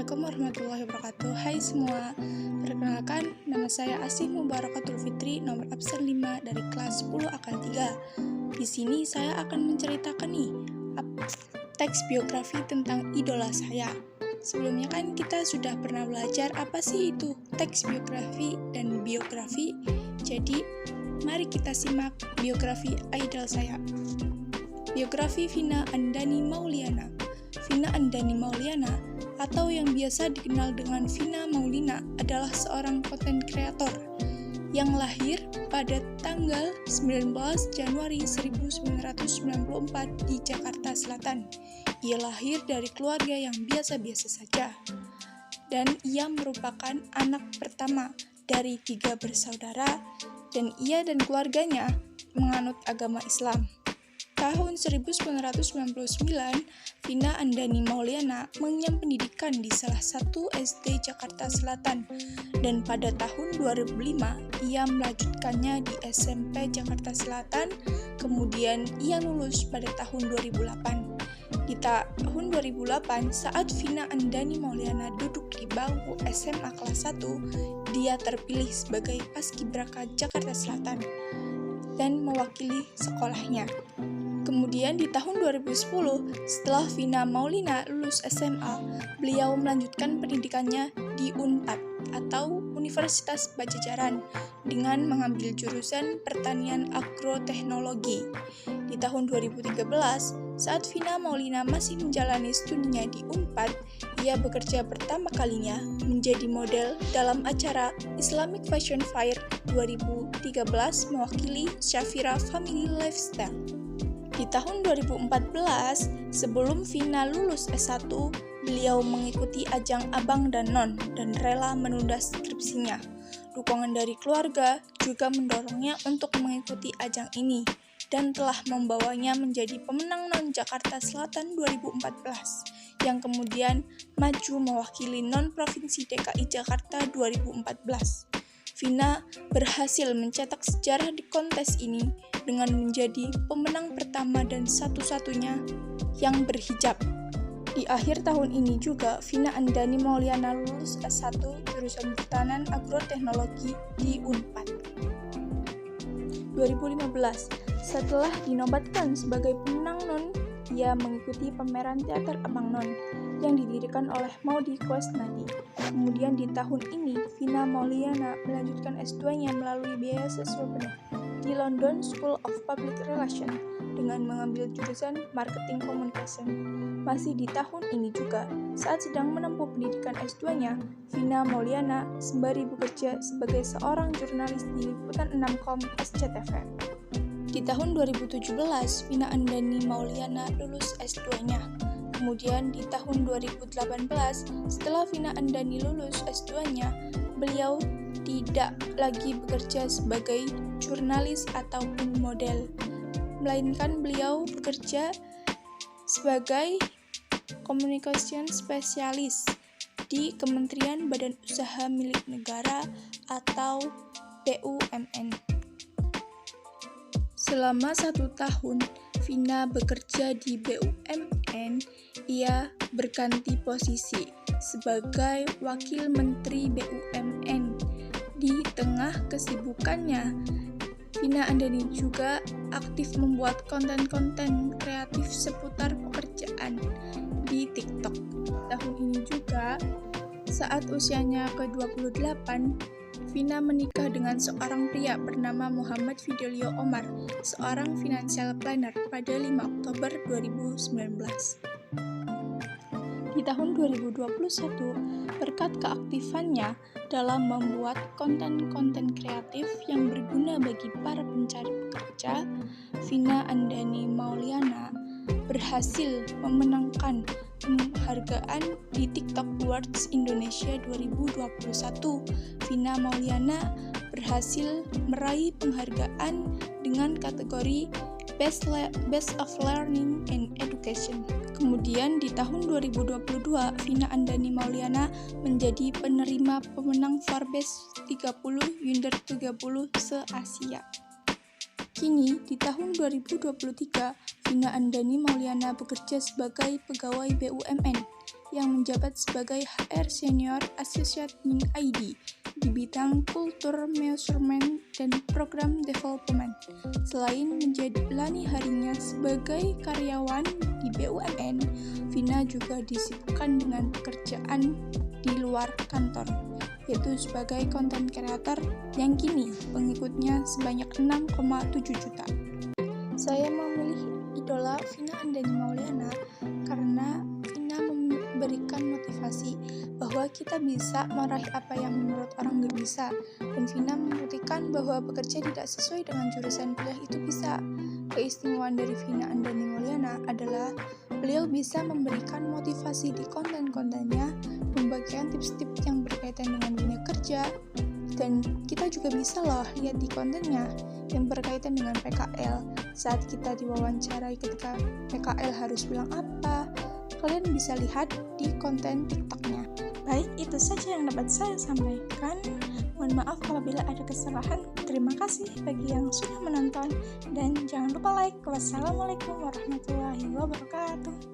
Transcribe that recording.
Assalamualaikum warahmatullahi wabarakatuh. Hai semua, perkenalkan nama saya Asih Mubarakatul Fitri, nomor absen 5 dari kelas 10 Akal 3. Di sini saya akan menceritakan teks biografi tentang idola saya. Sebelumnya kan kita sudah pernah belajar apa sih itu teks biografi dan biografi. Jadi, mari kita simak biografi idol saya. Biografi Vina Andani Mauliana. Vina Andani Mauliana atau yang biasa dikenal dengan Vina Maulina adalah seorang konten kreator yang lahir pada tanggal 19 Januari 1994 di Jakarta Selatan. Ia lahir dari keluarga yang biasa-biasa saja dan ia merupakan anak pertama dari 3 bersaudara dan ia dan keluarganya menganut agama Islam. Tahun 1999, Vina Andani Mauliana mengenyam pendidikan di salah satu SD Jakarta Selatan dan pada tahun 2005 ia melanjutkannya di SMP Jakarta Selatan, kemudian ia lulus pada tahun 2008. Di tahun 2008, saat Vina Andani Mauliana duduk di bangku SMA kelas 1, dia terpilih sebagai Paskibraka Jakarta Selatan dan mewakili sekolahnya. Kemudian di tahun 2010, setelah Vina Maulina lulus SMA, beliau melanjutkan pendidikannya di UNPAD atau Universitas Pajajaran dengan mengambil jurusan Pertanian Agroteknologi. Di tahun 2013, saat Vina Maulina masih menjalani studinya di UNPAD, ia bekerja pertama kalinya menjadi model dalam acara Islamic Fashion Fair 2013 mewakili Shafira Family Lifestyle. Di tahun 2014, sebelum Vina lulus S1, beliau mengikuti ajang Abang dan Non dan rela menunda skripsinya. Dukungan dari keluarga juga mendorongnya untuk mengikuti ajang ini dan telah membawanya menjadi pemenang Non Jakarta Selatan 2014 yang kemudian maju mewakili Non Provinsi DKI Jakarta 2014. Vina berhasil mencetak sejarah di kontes ini dengan menjadi pemenang pertama dan satu-satunya yang berhijab. Di akhir tahun ini juga, Vina Andani Mauliana lulus S1 jurusan Pertanian Agroteknologi di UNPAD. 2015, setelah dinobatkan sebagai pemenang Non, ia mengikuti pameran teater Abang Non yang didirikan oleh Maudy Koesnaedi. Kemudian di tahun ini, Vina Mauliana melanjutkan S2-nya melalui beasiswa penuh di London School of Public Relations dengan mengambil jurusan Marketing Communication. Masih di tahun ini juga, saat sedang menempuh pendidikan S2-nya, Vina Mauliana sembari bekerja sebagai seorang jurnalis di Liputan 6com SCTV. Di tahun 2017, Vina Andani Mauliana lulus S2-nya. Kemudian di tahun 2018, setelah Vina Andani lulus S2-nya, beliau tidak lagi bekerja sebagai jurnalis ataupun model, melainkan beliau bekerja sebagai communication specialist di Kementerian Badan Usaha Milik Negara atau BUMN. Selama 1 tahun, Vina bekerja di BUMN, ia berganti posisi sebagai Wakil Menteri BUMN. Di tengah kesibukannya, Vina Andani juga aktif membuat konten-konten kreatif seputar pekerjaan di TikTok. Tahun ini juga, saat usianya ke-28, Vina menikah dengan seorang pria bernama Muhammad Fidelio Omar, seorang financial planner pada 5 Oktober 2019. Di tahun 2021, berkat keaktifannya dalam membuat konten-konten kreatif yang berguna bagi para pencari pekerja, Vina Andani Mauliana berhasil memenangkan penghargaan di TikTok Awards Indonesia 2021. Vina Mauliana berhasil meraih penghargaan dengan kategori Best of Learning and Education. Kemudian di tahun 2022, Vina Andani Mauliana menjadi penerima pemenang Forbes 30 Under 30 se-Asia. Kini, di tahun 2023, Vina Andani Mauliana bekerja sebagai pegawai BUMN. yang menjabat sebagai HR Senior Associate in ID di bidang Kultur Measurement dan Program Development. Selain menjalani harinya sebagai karyawan di BUMN, Vina juga disibukkan dengan pekerjaan di luar kantor, yaitu sebagai content creator yang kini pengikutnya sebanyak 6,7 juta. Saya memilih idola Vina Andani Mauliana karena Vina memberikan motivasi bahwa kita bisa meraih apa yang menurut orang gak bisa, dan Vina membuktikan bahwa bekerja tidak sesuai dengan jurusan kuliah itu bisa. Keistimewaan dari Vina Andani Mauliana adalah beliau bisa memberikan motivasi di konten-kontennya, membagikan tips-tips yang berkaitan dengan dunia kerja, dan kita juga bisa loh lihat di kontennya yang berkaitan dengan PKL. Saat kita diwawancarai ketika PKL harus bilang apa, kalian bisa lihat di konten TikToknya. Baik, itu saja yang dapat saya sampaikan. Mohon maaf apabila ada kesalahan. Terima kasih bagi yang sudah menonton, dan jangan lupa like. Wassalamualaikum warahmatullahi wabarakatuh.